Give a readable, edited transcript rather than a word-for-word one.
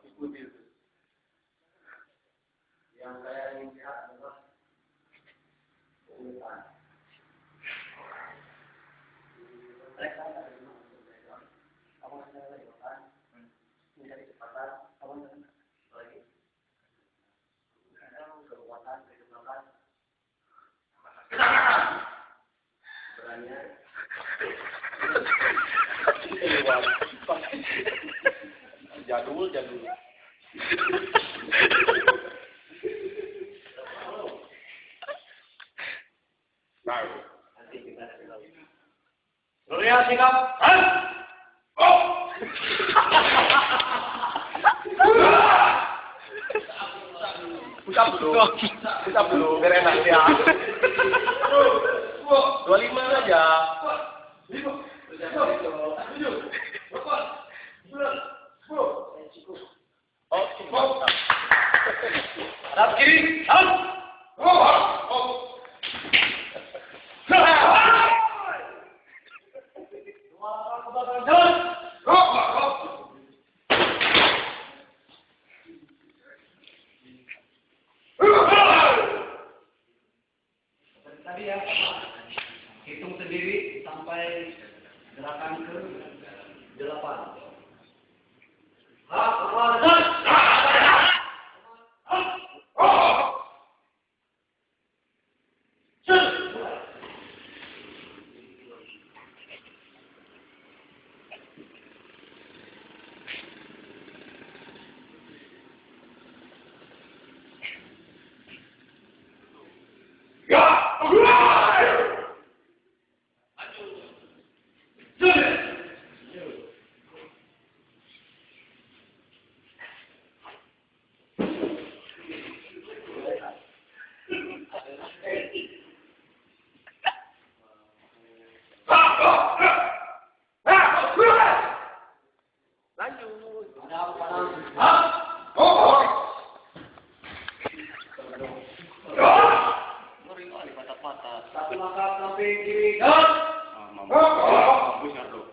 ikuti itu. Yang saya ingin lihat adalah kesulitan. Mereka ada di mana? Kamu ada lagi kan? Mencari kecepatan, kamu lagi. Kadang kekuatan, kecepatan. Berani. Jadul. Baru. Nanti kita tahu. Surya sikap. Oh. Pusap dulu, biar enak ya. 25 aja. Oh, cukup. Arah kiri, tadi ya, hitung sendiri sampai gerakan ke 8. Satu langkah samping kiri, dan mampus nggak tuh?